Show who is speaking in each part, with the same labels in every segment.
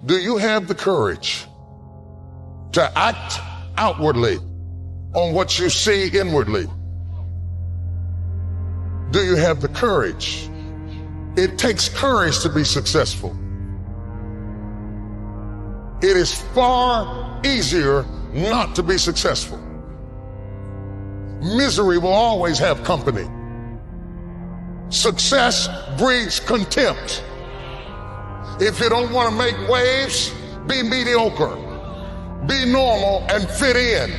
Speaker 1: Do you have the courage to act outwardly on what you see inwardly? Do you have the courage? It takes courage to be successful. It is far easier not to be successful. Misery will always have company. Success breeds contempt. If you don't want to make waves, be mediocre. Be normal and fit in.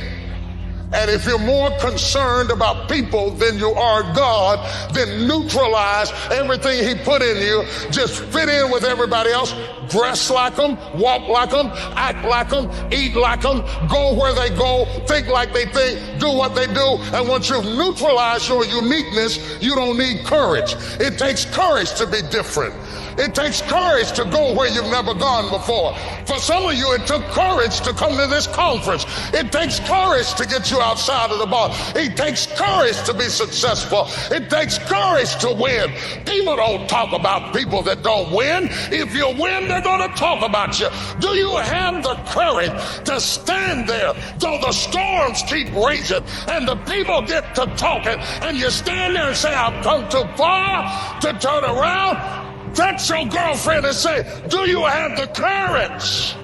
Speaker 1: And if you're more concerned about people than you are God, then neutralize everything He put in you. Just fit in with everybody else. Dress like them, walk like them, act like them, eat like them, go where they go, think like they think, do what they do. And once you've neutralized your uniqueness, you don't need courage. It takes courage to be different. It takes courage to go where you've never gone before. For some of you, it took courage to come to this conference. It takes courage to get you outside of the box. It takes courage to be successful. It takes courage to win. People don't talk about people that don't win. If you win, they're going to talk about you. Do you have the courage to stand there though the storms keep raging and the people get to talking and you stand there and say, I've come too far to turn around? That's your girlfriend and say, do you have the courage?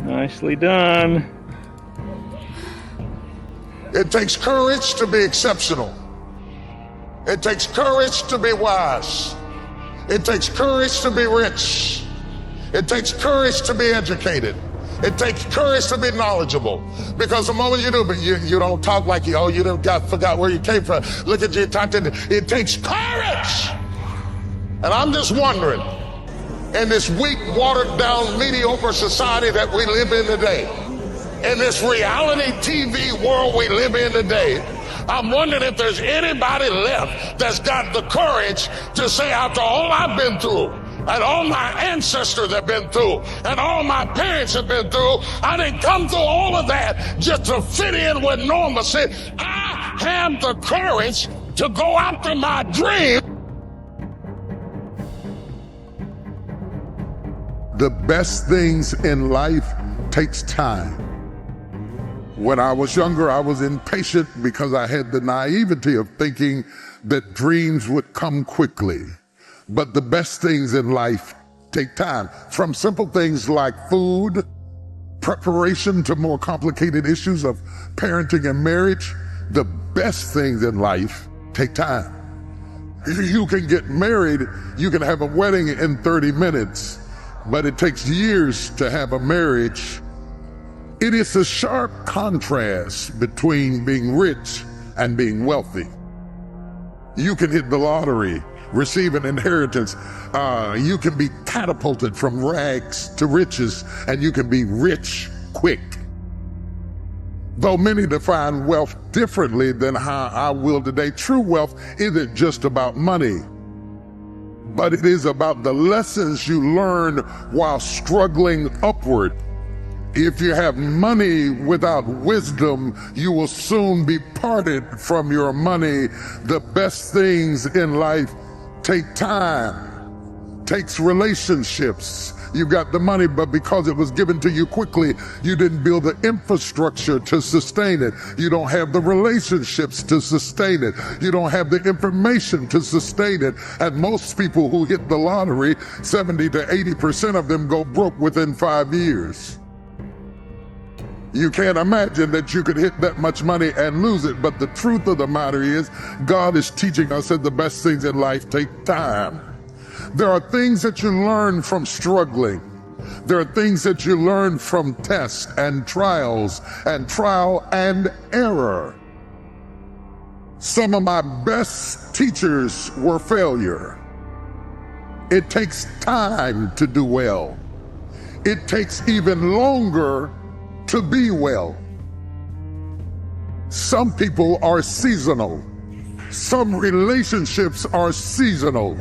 Speaker 2: Nicely done.
Speaker 1: It takes courage to be exceptional. It takes courage to be wise. It takes courage to be rich. It takes courage to be educated. It takes courage to be knowledgeable. Because the moment you do, but you don't talk like you forgot where you came from. Look at you, it takes courage. And I'm just wondering, in this weak, watered down, mediocre society that we live in today, in this reality TV world we live in today, I'm wondering if there's anybody left that's got the courage to say, after all I've been through, and all my ancestors have been through, and all my parents have been through, I didn't come through all of that just to fit in with normalcy. I have the courage to go after my dream.
Speaker 3: The best things in life takes time. When I was younger, I was impatient because I had the naivety of thinking that dreams would come quickly. But the best things in life take time. From simple things like food, preparation, to more complicated issues of parenting and marriage, the best things in life take time. You can get married, you can have a wedding in 30 minutes, but it takes years to have a marriage. It is a sharp contrast between being rich and being wealthy. You can hit the lottery, receive an inheritance. You can be catapulted from rags to riches, and you can be rich quick. Though many define wealth differently than how I will today, true wealth isn't just about money, but it is about the lessons you learn while struggling upward. If you have money without wisdom, you will soon be parted from your money. The best things in life take time, takes relationships. You got the money, but because it was given to you quickly, you didn't build the infrastructure to sustain it. You don't have the relationships to sustain it. You don't have the information to sustain it. And most people who hit the lottery, 70 to 80% of them go broke within 5 years. You can't imagine that you could hit that much money and lose it. But the truth of the matter is, God is teaching us that the best things in life take time. There are things that you learn from struggling. There are things that you learn from tests and trials and trial and error. Some of my best teachers were failure. It takes time to do well. It takes even longer to be well. Some people are seasonal. Some relationships are seasonal.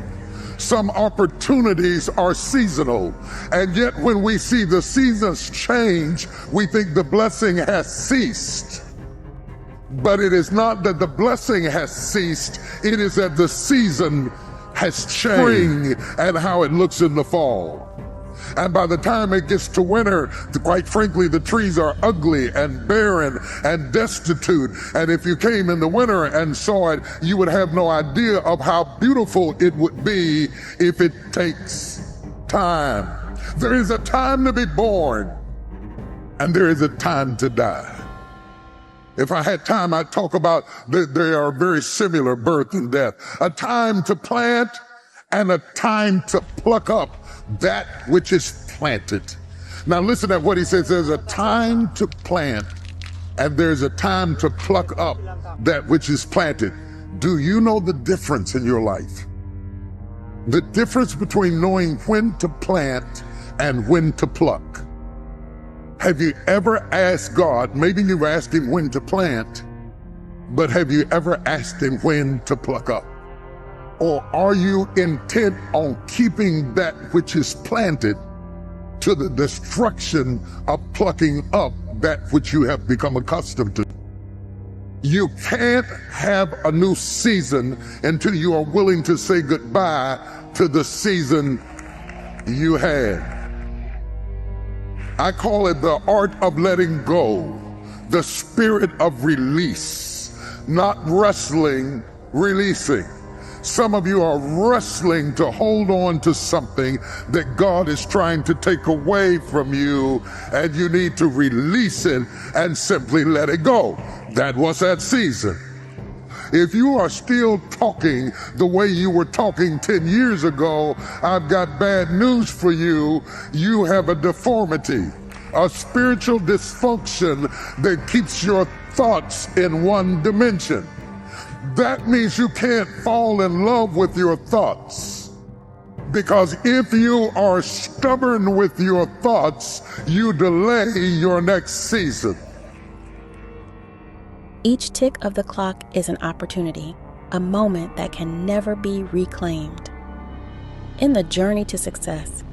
Speaker 3: Some opportunities are seasonal. And yet when we see the seasons change, we think the blessing has ceased. But it is not that the blessing has ceased, it is that the season has changed. Spring and how it looks in the fall. And by the time it gets to winter, quite frankly, the trees are ugly and barren and destitute. And if you came in the winter and saw it, you would have no idea of how beautiful it would be if it takes time. There is a time to be born, and there is a time to die. If I had time, I'd talk about they are very similar, birth and death. A time to plant and a time to pluck up that which is planted. Now listen at what he says. There's a time to plant and there's a time to pluck up that which is planted. Do you know the difference in your life? The difference between knowing when to plant and when to pluck. Have you ever asked God, maybe you've asked him when to plant, but have you ever asked him when to pluck up? Or are you intent on keeping that which is planted to the destruction of plucking up that which you have become accustomed to? You can't have a new season until you are willing to say goodbye to the season you had. I call it the art of letting go, the spirit of release, not wrestling, releasing. Some of you are wrestling to hold on to something that God is trying to take away from you, and you need to release it and simply let it go. That was that season. If you are still talking the way you were talking 10 years ago, I've got bad news for you. You have a deformity, a spiritual dysfunction that keeps your thoughts in one dimension. That means you can't fall in love with your thoughts. Because if you are stubborn with your thoughts, you delay your next season.
Speaker 4: Each tick of the clock is an opportunity, a moment that can never be reclaimed. In the journey to success,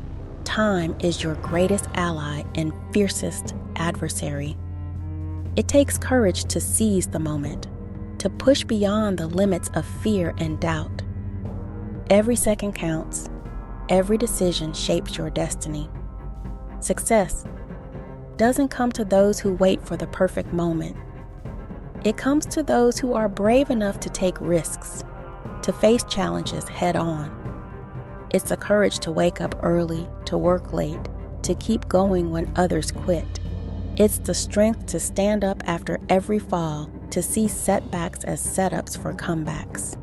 Speaker 4: time is your greatest ally and fiercest adversary. It takes courage to seize the moment, to push beyond the limits of fear and doubt. Every second counts. Every decision shapes your destiny. Success doesn't come to those who wait for the perfect moment. It comes to those who are brave enough to take risks, to face challenges head on. It's the courage to wake up early, to work late, to keep going when others quit. It's the strength to stand up after every fall, to see setbacks as setups for comebacks.